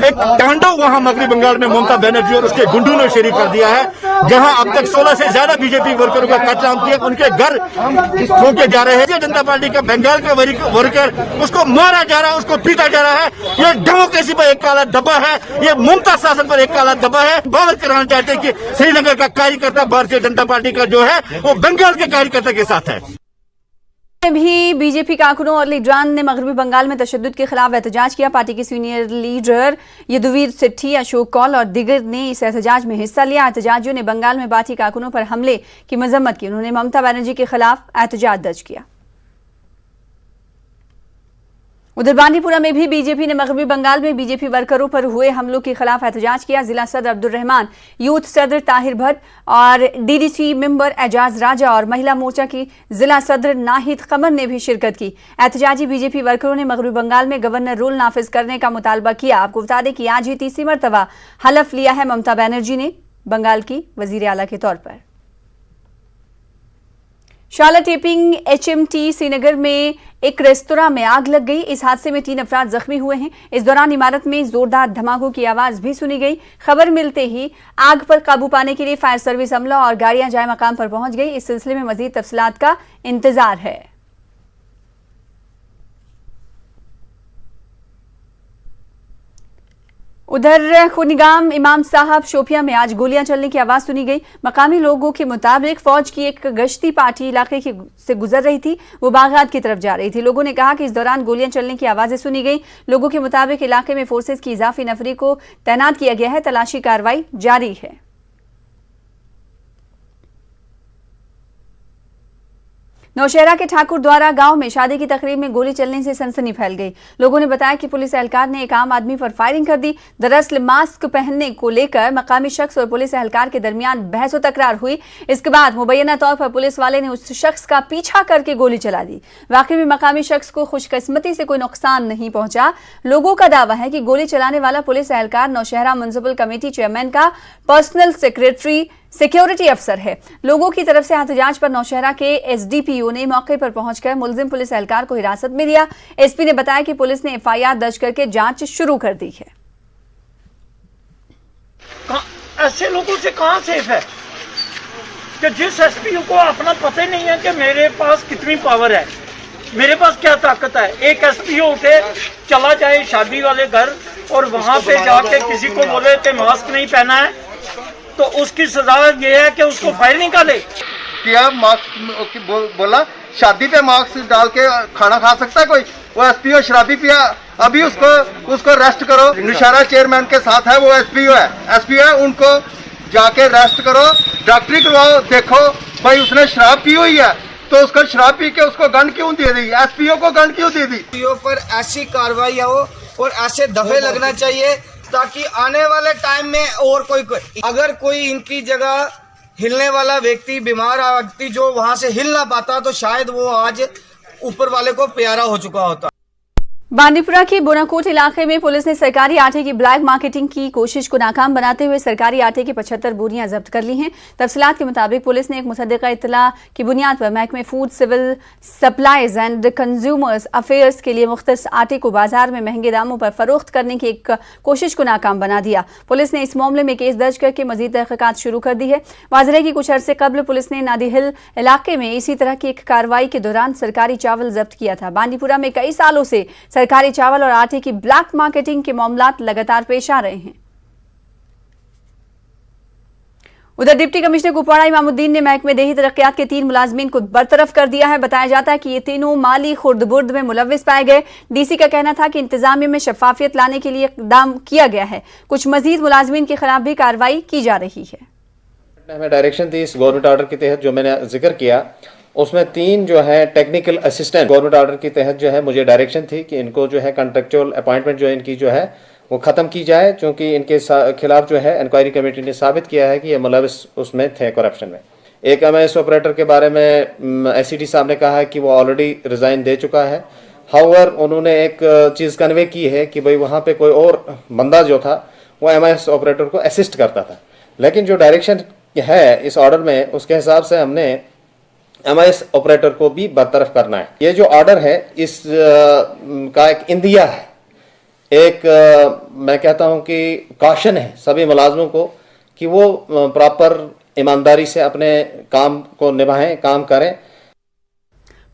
एक तांडव वहां मगरबी बंगाल में ममता बनर्जी और उसके गुंडों ने शुरू कर दिया है, जहां अब तक 16 से ज्यादा बीजेपी वर्करों का कत्लेआम किया, उनके घर फूंके जा रहे हैं। भारतीय जनता पार्टी का बंगाल का वर्कर, उसको मारा जा रहा है, उसको पीटा जा रहा है। ये डेमोक्रेसी पर एक काला धब्बा है, ये ममता शासन पर एक काला धब्बा है। बात कराना चाहते हैं कि श्रीनगर का कार्यकर्ता भारतीय जनता पार्टी का जो है वो बंगाल के कार्यकर्ता के साथ है। भी बीजेपी कारकुनों और लीडरान ने मगरबी बंगाल में तशद्दुद के खिलाफ एहतजाज किया। पार्टी के सीनियर लीडर यदुवीर सेठी, अशोक कौल और दिगर ने इस एहतजाज में हिस्सा लिया। एहतजाजियों ने बंगाल में पार्टी कारकुनों पर हमले की मजम्मत की। उन्होंने ममता बनर्जी के खिलाफ एहतजाज दर्ज किया। उधर बांदीपुरा में भी बीजेपी ने मगरबी बंगाल में बीजेपी वर्करों पर हुए हमलों के खिलाफ एहतजाज किया। जिला सदर अब्दुल रहमान, यूथ सदर ताहिर भट्ट और डीडीसी मेंबर एजाज राजा और महिला मोर्चा की जिला सदर नाहिद कमर ने भी शिरकत की। एहतजाजी बीजेपी वर्करों ने मगरबी बंगाल में गवर्नर रूल नाफिज करने का मुतालबा किया। आपको बता दें कि आज ही तीसरी मरतबा हलफ लिया है ममता बनर्जी ने बंगाल की वजीर आला के तौर पर। शाला टेपिंग HMT श्रीनगर में एक रेस्तोरां में आग लग गई। इस हादसे में 3 अफराद जख्मी हुए हैं। इस दौरान इमारत में जोरदार धमाकों की आवाज भी सुनी गई। खबर मिलते ही आग पर काबू पाने के लिए फायर सर्विस अमला और गाड़ियां जाए मकाम पर पहुंच गई। इस सिलसिले में मजीद तफसीलात का इंतजार है। उधर खुनिगाम इमाम साहब शोपिया में आज गोलियां चलने की आवाज सुनी गई। मकामी लोगों के मुताबिक फौज की एक गश्ती पार्टी इलाके से गुजर रही थी। वो बागात की तरफ जा रही थी। लोगों ने कहा कि इस दौरान गोलियां चलने की आवाजें सुनी गई। लोगों के मुताबिक इलाके में फोर्सेस की इजाफी नफरी को तैनात किया गया है। तलाशी कार्रवाई जारी है। नौशहरा के ठाकुर द्वारा गांव में शादी की तकरीब में गोली चलने से सनसनी फैल गई। लोगों ने बताया कि पुलिस एहलकार ने एक आम आदमी पर फायरिंग कर दी। दरअसल मास्क पहनने को लेकर मकामी शख्स और पुलिस एहलकार के दरमियान बहस और तकरार हुई। इसके बाद मुबैना तौर पर पुलिस वाले ने उस शख्स का पीछा करके गोली चला दी। वाकई में मकामी शख्स को खुशकिस्मती से कोई नुकसान नहीं पहुंचा। लोगों का दावा है कि गोली चलाने वाला पुलिस एहलकार नौशहरा म्युनिसिपल कमेटी चेयरमैन का पर्सनल सेक्रेटरी सिक्योरिटी अफसर है। लोगों की तरफ से एहतजाज पर नौशहरा के SDPO ने मौके पर पहुंचकर मुलजिम पुलिस एहलकार को हिरासत में लिया। SP ने बताया कि पुलिस ने FIR दर्ज करके जांच शुरू कर दी है। ऐसे लोगों से कहां सेफ है कि जिस SPO को अपना पता ही नहीं है कि मेरे पास कितनी पावर है, मेरे पास क्या ताकत है। एक SPO उठे चला जाए शादी वाले घर और वहां पे जाके किसी को बोले कि मास्क नहीं पहना है तो उसकी सजा ये है कि उसको फायर निकाले। किया मास्क बोला शादी पे मास्क डाल के खाना खा सकता है कोई? वो SPO शराबी पिया, अभी उसको अरेस्ट करो। नौशहरा चेयरमैन के साथ है, वो SPO है, उनको जाके अरेस्ट करो, डॉक्टरी करवाओ, देखो भाई उसने शराब पी हुई है तो उसको शराब पी के उसको गन क्यों दे दी? SPO को गन क्यों दे दी? SPO पर ऐसी कार्रवाई हो और ऐसे दफे लगना चाहिए ताकि आने वाले टाइम में और अगर कोई इनकी जगह हिलने वाला व्यक्ति, बीमार व्यक्ति जो वहां से हिल ना पाता तो शायद वो आज ऊपर वाले को प्यारा हो चुका होता। बांदीपुरा के बोनाकोट इलाके में पुलिस ने सरकारी आटे की ब्लैक मार्केटिंग की कोशिश को नाकाम बनाते हुए सरकारी आटे की 75 बोरियां जब्त कर ली हैं। तफसीलात के मुताबिक पुलिस ने एक मुसद्दिका इत्तला की बुनियाद पर महकमे food civil supplies and consumers affairs के लिए मुख्तस आटे को बाजार में महंगे दामों पर फरोख्त करने की एक कोशिश को नाकाम बना दिया। पुलिस ने इस मामले में केस दर्ज करके मजीद तहकीकात शुरू कर दी है। वाज़ेह है कि कुछ अरसे कबल पुलिस ने नादी हिल इलाके में इसी तरह की एक कार्रवाई के दौरान सरकारी चावल जब्त किया था। बांदीपुरा में कई सालों से सरकारी चावल और आटे की ब्लैक मार्केटिंग के मामलात लगातार पेश आ रहे हैं। उधर डिप्टी कमिश्नर कुपवाड़ा इमामुद्दीन ने महकमे देही तरक्कियात के 3 मुलाजमीन को बरतरफ कर दिया है। बताया जाता है कि ये तीनों माली खुर्द-बुर्द में मुलव्विस पाए गए। DC का कहना था कि इंतजामिया में शफाफियत लाने के लिए इक़दाम किया गया है। कुछ मजीद मुलाजमीन के खिलाफ भी कार्रवाई की जा रही है। हमें डायरेक्शन थी इस गवर्नमेंट ऑर्डर के तहत जो मैंने जिक्र किया उसमें 3 जो है टेक्निकल असिस्टेंट गवर्नमेंट ऑर्डर के तहत जो है मुझे डायरेक्शन थी कि इनको जो है कॉन्ट्रेक्चुअल अपॉइंटमेंट जो इनकी जो है वो ख़त्म की जाए, क्योंकि इनके खिलाफ जो है इंक्वायरी कमेटी ने साबित किया है कि ये मुलविस उसमें थे करप्शन में। एक MIS ऑपरेटर के बारे में SCD साहब ने कहा है कि वो ऑलरेडी रिज़ाइन दे चुका है। हाउएवर उन्होंने एक चीज़ कन्वे की है कि भाई वहाँ पे कोई और बंदा जो था वो MIS ऑपरेटर को असिस्ट करता था, लेकिन जो डायरेक्शन है इस ऑर्डर में उसके हिसाब से हमने MIS ऑपरेटर को भी बरतरफ करना है। ये जो ऑर्डर है इस का एक इंदिया है, एक मैं कहता हूँ कि कॉशन है सभी मुलाजमों को कि वो प्रॉपर ईमानदारी से अपने काम को निभाएं, काम करें।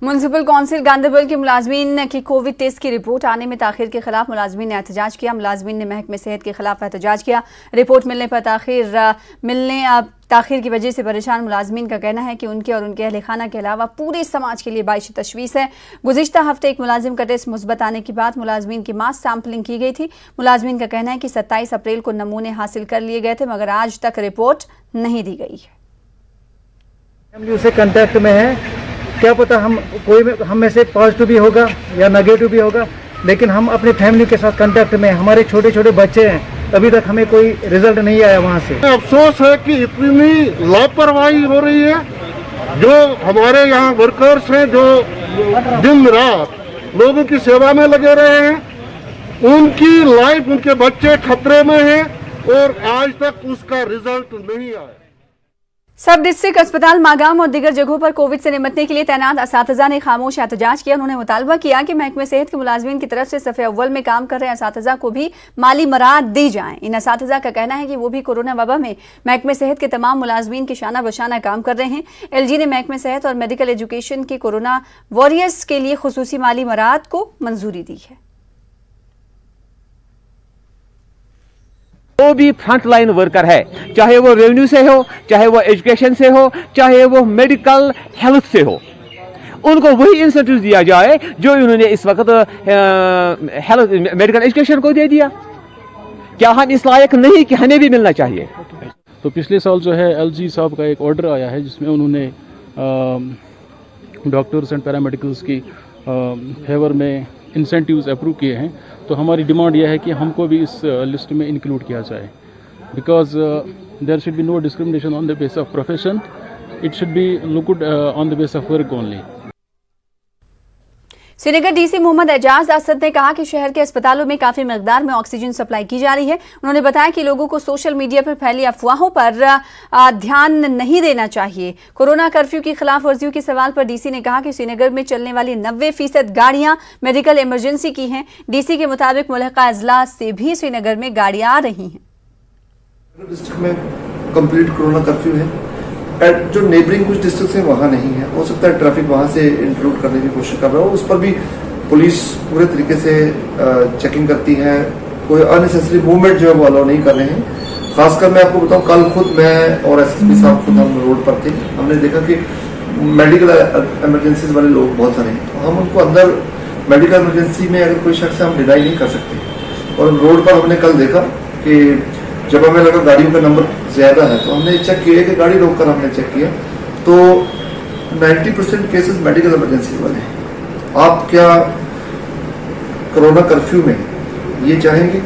म्युनिसिपल काउंसिल गांधरबल के मुलाजमीन की कोविड टेस्ट की रिपोर्ट आने में ताखिर के खिलाफ मुलाजमीन ने एहतजाज किया। मुलाजमीन ने महकमे सेहत के खिलाफ एहतजाज किया। रिपोर्ट मिलने पर ताखिर की वजह से परेशान मुलाजमीन का कहना है कि उनके और उनके अहल खाना के अलावा पूरे समाज के लिए बाइश तशवीश है। गुज़िश्ता हफ्ते एक मुलाजिम का टेस्ट मुस्बत आने के बाद मुलाजमीन की मास सैंपलिंग की गई थी। मुलाजमीन का कहना है कि 27 अप्रैल को नमूने हासिल कर लिए गए थे, मगर आज तक रिपोर्ट नहीं दी गई है। फैमिली उससे कांटेक्ट में है, क्या पता हम में से पॉजिटिव भी होगा या नेगेटिव भी होगा, लेकिन हम अपने फैमिली के साथ कांटेक्ट में, हमारे छोटे छोटे बच्चे हैं, अभी तक हमें कोई रिजल्ट नहीं आया वहाँ से। अफसोस है कि इतनी लापरवाही हो रही है। जो हमारे यहाँ वर्कर्स हैं जो दिन रात लोगों की सेवा में लगे रहे हैं, उनकी लाइफ, उनके बच्चे खतरे में हैं और आज तक उसका रिजल्ट नहीं आया। सब डिस्ट्रिक्ट अस्पताल मागाम और दीगर जगहों पर कोविड से निपटने के लिए तैनात असातिज़ा ने खामोश एहतजाज किया। उन्होंने मुतालबा किया कि महकमे सेहत के मुलाजमीन की तरफ से सफ़े अव्वल में काम कर रहे असातिज़ा को भी माली मराद दी जाएं। इन असातिज़ा का कहना है कि वो भी कोरोना वबा में महकमे सेहत के तमाम मुलाजमीन के शाना बशाना काम कर रहे हैं। LG ने महकमे सेहत और मेडिकल एजुकेशन के कोरोना वॉरियर्स के लिए खुसूसी माली मराद को मंजूरी दी है। वो भी फ्रंट लाइन वर्कर है, चाहे वो रेवेन्यू से हो, चाहे वो एजुकेशन से हो, चाहे वो मेडिकल हेल्थ से हो, उनको वही इंसेंटिव दिया जाए जो इन्होंने इस वक्त हेल्थ मेडिकल एजुकेशन को दे दिया। क्या हम इस लायक नहीं कि हमें भी मिलना चाहिए? तो पिछले साल जो है LG साहब का एक ऑर्डर आया है जिसमें उन्होंने डॉक्टर्स एंड पैरामेडिकल्स की फेवर में इंसेंटिव्स अप्रूव किए हैं। तो हमारी डिमांड यह है कि हमको भी इस लिस्ट में इंक्लूड किया जाए, because there should be no discrimination on the base of profession, it should be looked on the base of work only. Srinagar DC Mohammad Ejaz Asad ने कहा कि शहर के अस्पतालों में काफी मकदार में ऑक्सीजन सप्लाई की जा रही है। उन्होंने बताया कि लोगों को सोशल मीडिया पर फैली अफवाहों पर ध्यान नहीं देना चाहिए। कोरोना कर्फ्यू की खिलाफ वर्जियों के सवाल पर DC ने कहा कि श्रीनगर में चलने वाली 90% गाड़ियां मेडिकल इमरजेंसी की हैं। DC के मुताबिक मुल्हका अजला से भी श्रीनगर में गाड़ियां आ रही हैं। डिस्ट्रिक्ट में कंप्लीट कोरोना कर्फ्यू है, जो नेबरिंग कुछ डिस्ट्रिक्ट हैं वहाँ नहीं है। हो सकता है ट्रैफिक वहाँ से इंक्लूड करने की कोशिश कर रहा हो, उस पर भी पुलिस पूरे तरीके से चेकिंग करती है। कोई अननेसेसरी मूवमेंट जो है वो अलाउ नहीं कर रहे हैं। खासकर मैं आपको बताऊँ, कल खुद मैं और SSP साहब खुद हम रोड पर थे, हमने देखा कि मेडिकल इमरजेंसीज वाले लोग बहुत सारे हैं, तो हम उनको अंदर मेडिकल इमरजेंसी में अगर कोई शख्स है हम डिनाई नहीं कर सकते। और रोड पर हमने कल देखा कि जब हमें लगा गाड़ियों का नंबर ज़्यादा है तो हमने चेक किया कि गाड़ी रोककर हमने चेक किया तो 90% केसेस मेडिकल इमरजेंसी वाले हैं। आप क्या कोरोना कर्फ्यू में ये चाहेंगे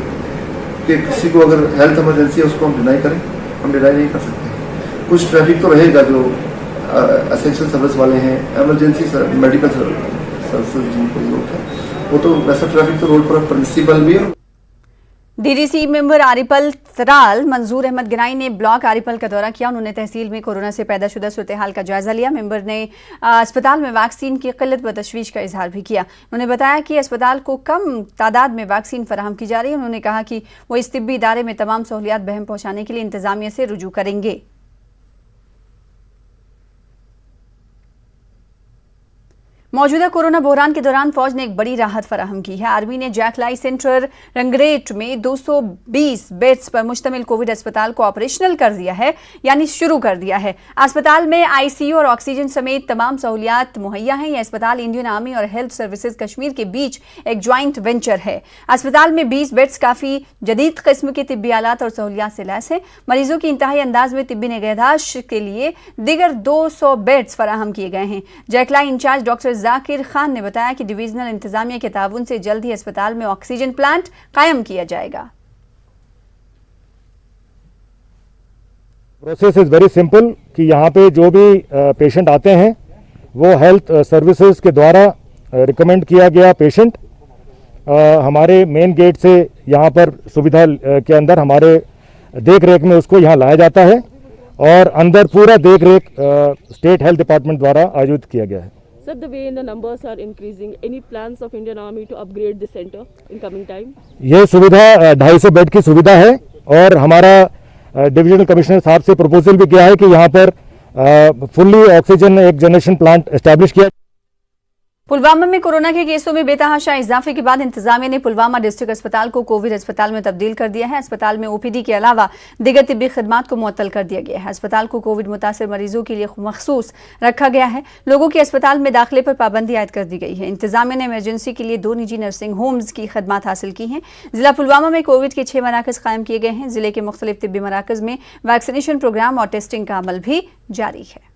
कि किसी को अगर हेल्थ इमरजेंसी है उसको हम डिनाई करें? हम डिनाई नहीं कर सकते। कुछ ट्रैफिक तो रहेगा जो एसेंशियल सर्विस वाले हैं, इमरजेंसी मेडिकल सर्विसेज जिनको जरूरत है, वो तो वैसा ट्रैफिक तो रोड पर प्रिंसिपल भी है। DDC मेंबर आरिपल तराल मंजूर अहमद गिनाई ने ब्लॉक आरिपल का दौरा किया। उन्होंने तहसील में कोरोना से पैदा शुदा सूरत हाल का जायजा लिया। मेंबर ने अस्पताल में वैक्सीन की किल्लत व तशवीश का इजहार भी किया। उन्होंने बताया कि अस्पताल को कम तादाद में वैक्सीन फराहम की जा रही है। उन्होंने कहा कि वो इस तिब्बी इदारे में तमाम सहूलियात बहम पहुँचाने के लिए इंतजामिया से रुजू करेंगे। मौजूदा कोरोना बहरान के दौरान फौज ने एक बड़ी राहत फराहम की है। आर्मी ने जैकलाई सेंटर रंगरेट में 220 बेड्स पर मुश्तमिल कोविड अस्पताल को ऑपरेशनल कर दिया है, यानी शुरू कर दिया है। अस्पताल में आईसीयू और ऑक्सीजन समेत तमाम सहूलियात मुहैया हैं। यह अस्पताल इंडियन आर्मी और हेल्थ सर्विसेज कश्मीर के बीच एक ज्वाइंट वेंचर है। अस्पताल में 20 बेड्स काफी जदीद किस्म के तिब्बी आलात और सहूलियात से लैस है। मरीजों की इंतहाई अंदाज में तिब्बी निगहदाश्त के लिए दीगर 200 बेड्स फराहम किए गए हैं। जैकलाई इंचार्ज डॉक्टर जाकिर खान ने बताया कि डिवीजनल इंतजामिया के ताउन से जल्द ही अस्पताल में ऑक्सीजन प्लांट कायम किया जाएगा। प्रोसेस इज वेरी सिंपल कि यहाँ पे जो भी पेशेंट आते हैं वो हेल्थ सर्विसेज के द्वारा रिकमेंड किया गया पेशेंट हमारे मेन गेट से यहाँ पर सुविधा के अंदर हमारे देख रेख में उसको यहाँ लाया जाता है और अंदर पूरा देख रेख स्टेट हेल्थ डिपार्टमेंट द्वारा आयोजित किया गया है। Sir, the way the numbers are increasing, any plans of Indian Army to upgrade the center in coming time? ये सुविधा 250 बेड की सुविधा है और हमारा डिविजनल कमिश्नर साहब से प्रपोजल भी किया है कि यहाँ पर फुल्ली ऑक्सीजन एक जनरेशन प्लांट एस्टैब्लिश किया। पुलवामा में कोरोना के केसों में बेतहाशा इजाफे के बाद इंतजामिया ने पुलवामा डिस्ट्रिक्ट अस्पताल को कोविड अस्पताल में तब्दील कर दिया है। अस्पताल में ओपीडी के अलावा दिगर तिब्बी खिदमात को मुअत्तल कर दिया गया है। अस्पताल को कोविड मुतासिर मरीजों के लिए मखसूस रखा गया है। लोगों की अस्पताल में दाखिले पर पाबंदी आयद कर दी गई है। इंतजामिया ने इमरजेंसी के लिए 2 निजी नर्सिंग होम्स की खदमात हासिल की हैं। जिला पुलवामा में कोविड के 6 मराकज कायम किए गए हैं। जिले के मुख्तलिफ तिब्बी मराकज में वैक्सीनेशन प्रोग्राम और टेस्टिंग का अमल भी जारी है।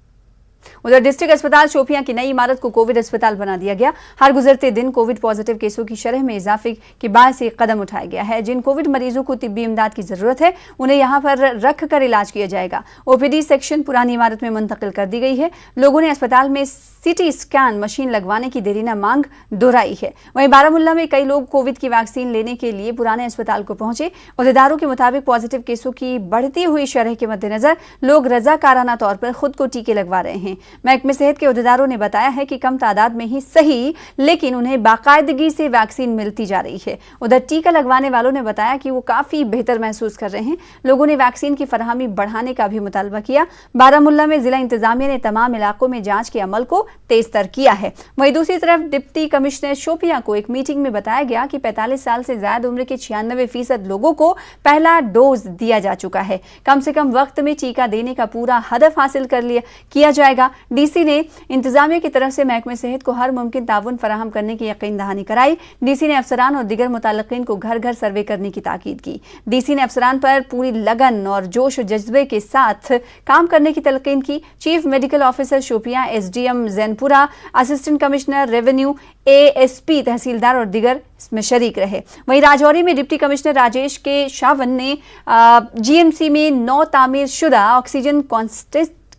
उधर डिस्ट्रिक्ट अस्पताल शोपियां की नई इमारत को कोविड अस्पताल बना दिया गया। हर गुजरते दिन कोविड पॉजिटिव केसों की शरह में इजाफे के बाद से कदम उठाया गया है। जिन कोविड मरीजों को तिब्बी इमदाद की जरूरत है उन्हें यहां पर रख कर इलाज किया जाएगा। ओपीडी सेक्शन पुरानी इमारत में मुंतकिल कर दी गई है। लोगों ने अस्पताल में सीटी स्कैन मशीन लगवाने की देरीना मांग दोहराई है। वहीं बारामुल्ला में कई लोग कोविड की वैक्सीन लेने के लिए पुराने अस्पताल को पहुंचे। अहदेदारों के मुताबिक पॉजिटिव केसों की बढ़ती हुई शरह के मद्देनजर लोग रजाकाराना तौर पर खुद को टीके लगवा रहे हैं। महकमे सेहत के अहदेदारों ने बताया है कि कम तादाद में ही सही, लेकिन उन्हें बाकायदगी से वैक्सीन मिलती जा रही है। उधर टीका लगवाने वालों ने बताया कि वो काफी बेहतर महसूस कर रहे हैं। लोगों ने वैक्सीन की फराहमी बढ़ाने का भी मुतालबा किया। बारामुल्ला में जिला इंतजामिया ने तमाम इलाकों में जांच के अमल को तेज तर किया है। वहीं दूसरी तरफ डिप्टी कमिश्नर शोपियां को एक मीटिंग में बताया गया कि 45 साल से ज्यादा उम्र के 96% लोगों को पहला डोज दिया जा चुका है। कम से कम वक्त में टीका देने का पूरा हदफ हासिल किया जाएगा। डीसी ने इंतजामिया की तरफ से महकमे सेहत को हर मुमकिन ताउन फराहम करने की यकीन दहानी कराई। डीसी ने अफसरान और दिगर मुताल्लिकीन को घर घर सर्वे करने की ताकीद की। डीसी ने अफसरान पर पूरी लगन और जोश और जज्बे के साथ काम करने की तलकीन की। Chief medical officer Shopian, SDM Zainapora, assistant commissioner revenue, ASP, tehsildar और दिगर इसमें शरीक रहे। वहीं राजौरी में डिप्टी कमिश्नर राजेश के शावन ने जीएमसी में 9 तामीर शुदा ऑक्सीजन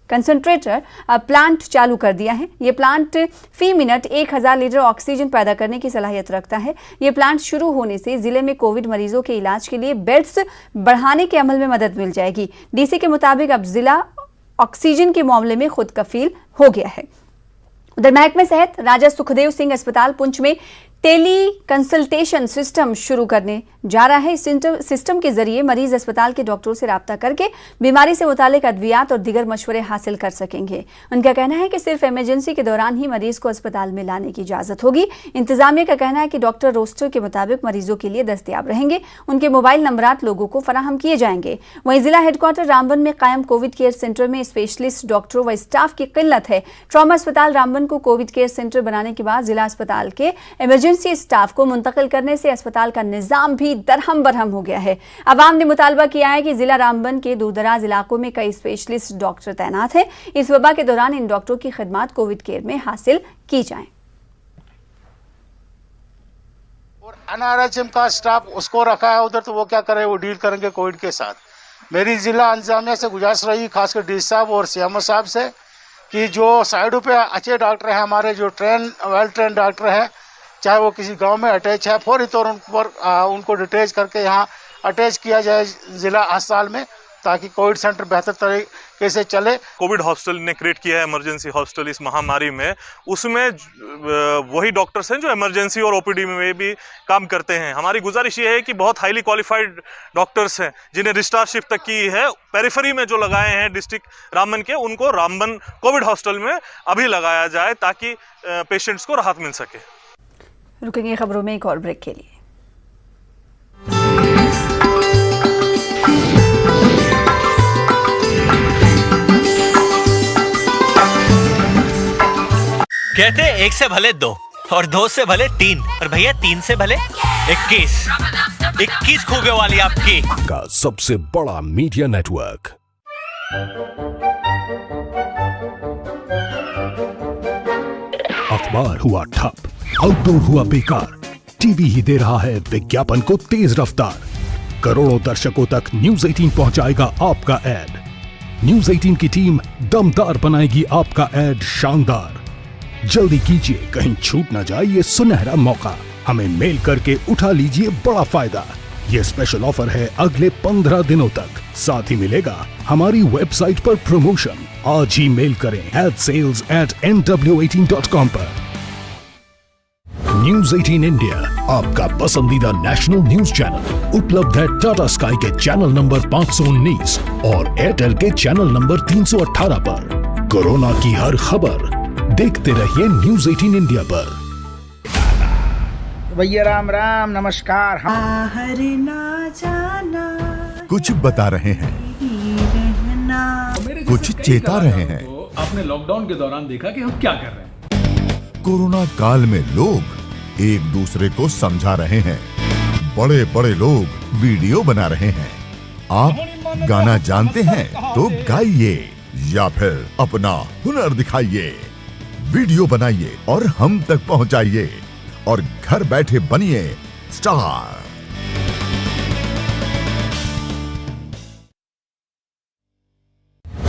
कंसंट्रेटर प्लांट चालू कर दिया है। ये प्लांट फी मिनट 1000 लीटर ऑक्सीजन पैदा करने की सलाहियत रखता है। ये प्लांट शुरू होने से जिले में कोविड मरीजों के इलाज के लिए बेड्स बढ़ाने के अमल में मदद मिल जाएगी। डीसी के मुताबिक अब जिला ऑक्सीजन के मामले में खुद कफील हो गया है। उधर महकमे सेहत राजा सुखदेव सिंह अस्पताल पुंछ में टेली कंसल्टेशन सिस्टम शुरू करने जा रहा है। इस सिस्टम के जरिए मरीज अस्पताल के डॉक्टरों से राब्ता करके बीमारी से मुतालिक अद्वियात और दिगर मशवरे हासिल कर सकेंगे। उनका कहना है कि सिर्फ इमरजेंसी के दौरान ही मरीज को अस्पताल में लाने की इजाजत होगी। इंतजामिया का कहना है कि डॉक्टर रोस्टर के मुताबिक मरीजों के लिए दस्तयाब रहेंगे। उनके मोबाइल नंबरात लोगों को फराहम किए जाएंगे। वहीं जिला हेडक्वार्टर रामबन में कायम कोविड केयर सेंटर में स्पेशलिस्ट डॉक्टरों व स्टाफ की किल्लत है। ट्रॉमा अस्पताल रामबन को कोविड केयर सेंटर बनाने के बाद जिला अस्पताल के इमरजेंसी स्टाफ को मुंतकिल करने से अस्पताल का निजाम भी दरहम बरहम हो गया है। अवाम ने मुतालबा किया है कि जिला रामबन के दूरदराज इलाकों में कई स्पेशलिस्ट डॉक्टर तैनात हैं। इस वबा के दौरान इन डॉक्टरों की खिदमात कोविड केयर में हासिल की जाएं। और एनआरएचएम का स्टाफ उसको रखा है उधर, तो वो क्या करे, वो डील करेंगे कोविड के साथ। मेरी जिला इंतजामिया से गुजारिश रही, खासकर डी साहब और सीएमओ साहब से, कि जो साइडों पे अच्छे डॉक्टर हैं हमारे, जो वेल ट्रेन डॉक्टर हैं, चाहे वो किसी गांव में अटैच है, फौरी तौर पर उनको डिटेच करके यहाँ अटैच किया जाए जिला अस्पताल में, ताकि कोविड सेंटर बेहतर तरीके से चले। कोविड हॉस्पिटल ने क्रिएट किया है इमरजेंसी हॉस्पिटल इस महामारी में, उसमें वही डॉक्टर्स हैं जो इमरजेंसी और ओपीडी में भी काम करते हैं। हमारी गुजारिश ये है कि बहुत हाईली क्वालिफाइड डॉक्टर्स हैं जिन्हें रिस्टार शिफ्ट तक की है, पेरिफेरी में जो लगाए हैं डिस्ट्रिक्ट रामबन के, उनको रामबन कोविड हॉस्पिटल में अभी लगाया जाए ताकि पेशेंट्स को राहत मिल सके। रुकेंगे खबरों में एक और ब्रेक के लिए। कहते हैं 1 से भले 2 और 2 से भले 3 और भैया 3 से भले 21 खूबियों वाली आपकी का सबसे बड़ा मीडिया नेटवर्क। अखबार हुआ ठप, आउटडोर हुआ बेकार, टीवी ही दे रहा है विज्ञापन को तेज रफ्तार। करोड़ों दर्शकों तक न्यूज 18 पहुंचाएगा आपका ऐड। न्यूज 18 की टीम दमदार बनाएगी आपका ऐड शानदार। जल्दी कीजिए, कहीं छूट ना जाए ये सुनहरा मौका। हमें मेल करके उठा लीजिए बड़ा फायदा। ये स्पेशल ऑफर है अगले 15 दिनों तक। साथ ही मिलेगा हमारी वेबसाइट पर प्रमोशन। आज ही मेल करें adsales@nw18.com पर। न्यूज 18 इंडिया, आपका पसंदीदा नेशनल न्यूज चैनल, उपलब्ध है टाटा स्काई के चैनल नंबर 519 और एयरटेल के चैनल नंबर 318 पर। कोरोना की हर खबर देखते रहिए न्यूज 18 इंडिया पर। भैया राम राम, नमस्कार। ना जाना कुछ बता रहे हैं, कुछ चेता रहे हैं। आपने लॉकडाउन के दौरान देखा कि हम क्या कर रहे हैं। कोरोना काल में लोग एक दूसरे को समझा रहे हैं। बड़े बड़े लोग वीडियो बना रहे हैं। आप गाना जानते हैं तो गाइए या फिर अपना हुनर दिखाइए। वीडियो बनाइए और हम तक पहुंचाइए और घर बैठे बनिए स्टार।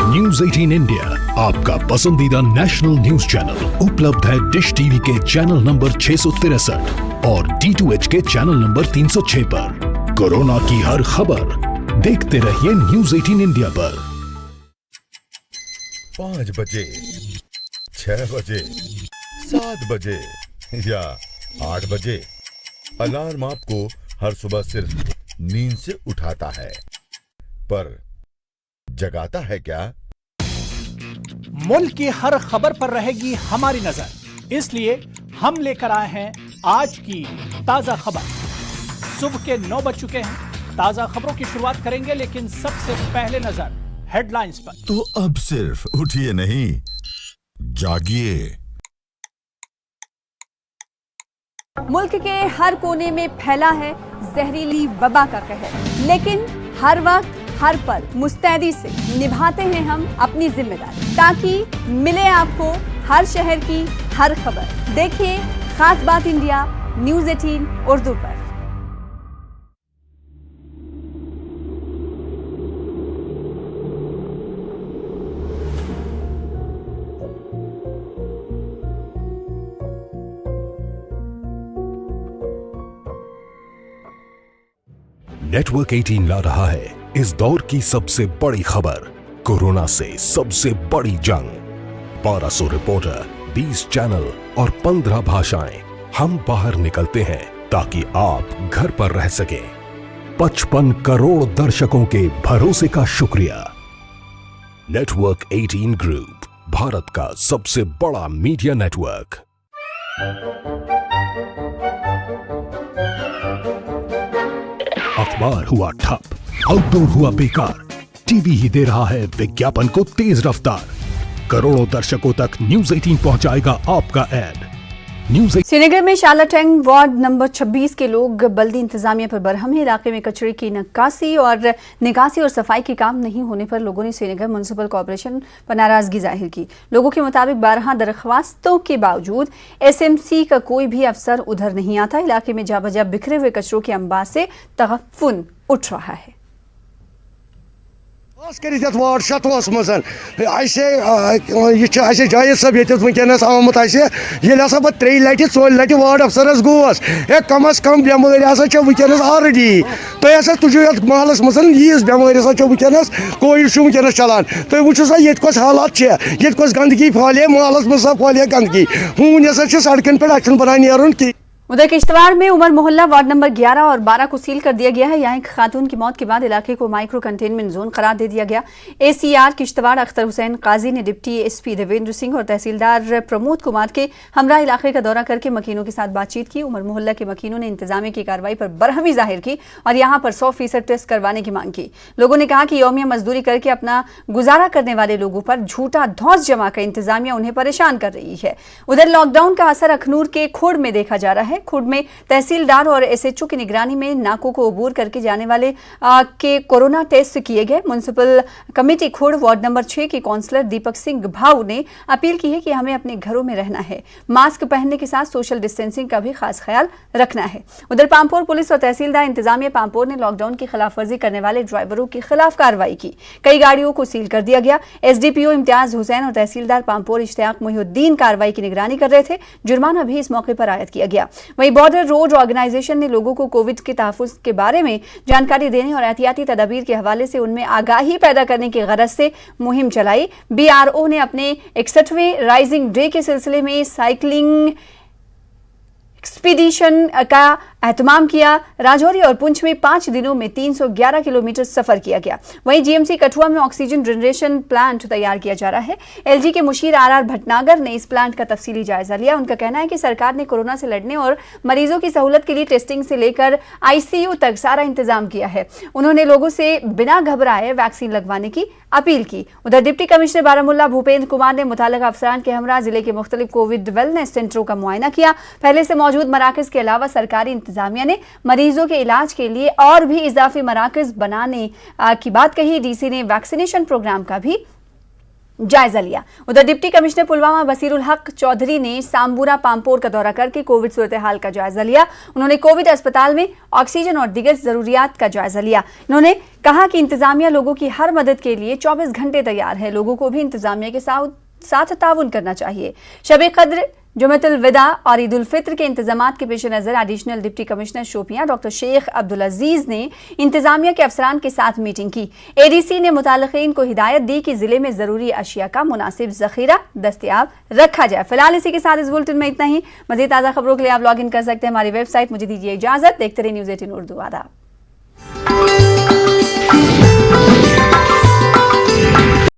न्यूज 18 इंडिया, आपका पसंदीदा नेशनल न्यूज चैनल, उपलब्ध है डिश टीवी के चैनल नंबर 663 और D2H के चैनल नंबर 306 पर। कोरोना की हर खबर देखते रहिए न्यूज 18 इंडिया पर। 5 बजे, 6 बजे, 7 बजे या 8 बजे, अलार्म आपको हर सुबह सिर्फ नींद से उठाता है, पर जगाता है क्या? मुल्क की हर खबर पर रहेगी हमारी नजर, इसलिए हम लेकर आए हैं आज की ताजा खबर। सुबह के 9 बज चुके हैं। ताजा खबरों की शुरुआत करेंगे, लेकिन सबसे पहले नजर हेडलाइंस पर। तो अब सिर्फ उठिए नहीं, जागिए। मुल्क के हर कोने में फैला है जहरीली वबा का कहर, लेकिन हर वक्त हर पल मुस्तैदी से निभाते हैं हम अपनी जिम्मेदारी, ताकि मिले आपको हर शहर की हर खबर। देखिए खास बात इंडिया न्यूज 18 उर्दू पर। नेटवर्क 18 ला रहा है इस दौर की सबसे बड़ी खबर, कोरोना से सबसे बड़ी जंग। 1200 रिपोर्टर, 20 चैनल और 15 भाषाएं। हम बाहर निकलते हैं ताकि आप घर पर रह सकें। 55 करोड़ दर्शकों के भरोसे का शुक्रिया। नेटवर्क 18 ग्रुप, भारत का सबसे बड़ा मीडिया नेटवर्क। अखबार हुआ ठप, आउटडोर हुआ बेकार, टीवी ही दे रहा है विज्ञापन को तेज रफ्तार। करोड़ों दर्शकों तक न्यूज 18 पहुंचाएगा आपका ऐड। श्रीनगर में शालाटैंग वार्ड नंबर 26 के लोग बल्दी इंतजामिया पर बरहम हैं। इलाके में कचरे की निकासी और सफाई के काम नहीं होने पर लोगों ने श्रीनगर म्युनिसिपल कॉर्पोरेशन पर नाराजगी जाहिर की। लोगों के मुताबिक 12 दरख्वास्तों के बावजूद SMC का कोई भी अफसर उधर नहीं आता। इलाके में जा बजा बिखरे हुए कचरों के अंबार से तगफुन उठ रहा है। वार्ड 7 मज जाहिद सब ये वनस आमुत हसा बह 3 लटि 4 लटि वार्ड अफसरस गोस है कम अज कम बेमारी वनस ऑलरेडी तुम हसा तुझो ये महलस मज यीज बेमारी वनस कोविड वनस चलान तुम वो सा ये हालात ये गंदगी फैले महलस मज फैले गंदगी हून हसा सड़कन पे अच्छे बना नीरुन कि उधर किश्तवाड़ में उमर मोहल्ला वार्ड नंबर 11 और 12 को सील कर दिया गया है। यहाँ एक खातून की मौत के बाद इलाके को माइक्रो कंटेनमेंट जोन करार दे दिया गया। एसीआर किश्तवाड़ अख्तर हुसैन काजी ने डिप्टी एसपी देवेंद्र सिंह और तहसीलदार प्रमोद कुमार के हमरा इलाके का दौरा करके मकीनों के साथ बातचीत की। उमर मोहल्ला के मकीनों ने इंतजामिया की कार्रवाई पर बरहमी जाहिर की और यहाँ पर 100% टेस्ट करवाने की मांग की। लोगों ने कहा कि यौमिया मजदूरी करके अपना गुजारा करने वाले लोगों पर झूठा धौंस जमा कर इंतजामिया उन्हें परेशान कर रही है। उधर लॉकडाउन का असर अखनूर के खुर्ड में देखा जा रहा है। खुर्ड में तहसीलदार और एसएचओ की निगरानी में नाकों को अबूर करके जाने वाले के कोरोना टेस्ट किए गए। म्युनिसिपल कमेटी खुर्ड वार्ड नंबर 6 की काउंसलर दीपक सिंह भाऊ ने अपील की है कि हमें अपने घरों में रहना है, मास्क पहनने के साथ सोशल डिस्टेंसिंग का भी खास ख्याल रखना है। उधर पामपोर पुलिस और तहसीलदार इंतजामिया पामपोर ने लॉकडाउन की खिलाफवर्जी करने वाले ड्राइवरों के खिलाफ कार्रवाई की। कई गाड़ियों को सील कर दिया गया। एसडीपीओ इम्तियाज हुसैन और तहसीलदार पामपोर इश्तियाक मोहिउद्दीन कार्रवाई की निगरानी कर रहे थे। जुर्माना भी इस मौके पर आयद किया गया। वहीं बॉर्डर रोड ऑर्गेनाइजेशन ने लोगों को कोविड के तहफ़्फ़ुज़ के बारे में जानकारी देने और एहतियाती तदाबीर के हवाले से उनमें आगाही पैदा करने की गरज से मुहिम चलाई। बीआरओ ने अपने 61वें राइजिंग डे के सिलसिले में साइकिलिंग एक्सपीडिशन का एहतमाम किया। राजौरी और पुंछ में 5 दिनों में 311 किलोमीटर सफर किया गया। वहीं जीएमसी कठुआ में ऑक्सीजन जनरेशन प्लांट तैयार किया जा रहा है। एलजी के मुशीर आरआर भटनागर ने इस प्लांट का तफसीली जायजा लिया। उनका कहना है कि सरकार ने कोरोना से लड़ने और मरीजों की सहूलत के लिए टेस्टिंग से लेकर आईसीयू तक सारा इंतजाम किया है। उन्होंने लोगों से बिना घबराए वैक्सीन लगवाने की अपील की। उधर डिप्टी कमिश्नर बारामुल्ला भूपेंद्र कुमार ने मुतालिका अफसरान के हमरा जिले के मुख्तलिफ कोविड वेलनेस सेंटरों का मुआयना किया। पहले से मौजूद मराकज के अलावा सरकारी इंतजामिया ने मरीजों के इलाज के लिए और भी इजाफी मराकज बनाने की बात कही। डीसी ने वैक्सीनेशन प्रोग्राम का भी जायजा लिया। उधर डिप्टी कमिश्नर पुलवामा बसीरुल हक चौधरी ने सांबुरा पामपोर का दौरा करके कोविड सूरत हाल का जायजा लिया। उन्होंने कोविड अस्पताल में ऑक्सीजन और दीगर जरूरियात का जायजा लिया। उन्होंने कहा कि इंतजामिया लोगों की हर मदद के लिए 24 घंटे तैयार है। लोगों को भी इंतजामिया के साथ ताउन करना चाहिए। शब कद्र, जुमतुल विदा और ईद उल फित्र के इंतजामात के पेश नज़र additional deputy commissioner Shopian doctor Sheikh Abdul Aziz ने इंतजामिया के अफसरान के साथ मीटिंग की। एडीसी ने मुतालिकीन को हिदायत दी कि जिले में जरूरी अशिया का मुनासिब जखीरा दस्तयाब रखा जाए। फिलहाल इसी के साथ इस बुलेटिन में इतना ही। मजीद ताज़ा खबरों के लिए आप लॉग इन कर सकते हैं हमारी वेबसाइट। मुझे दीजिए इजाजत। देखते रहिए न्यूज़ 18 उर्दू। आदाब।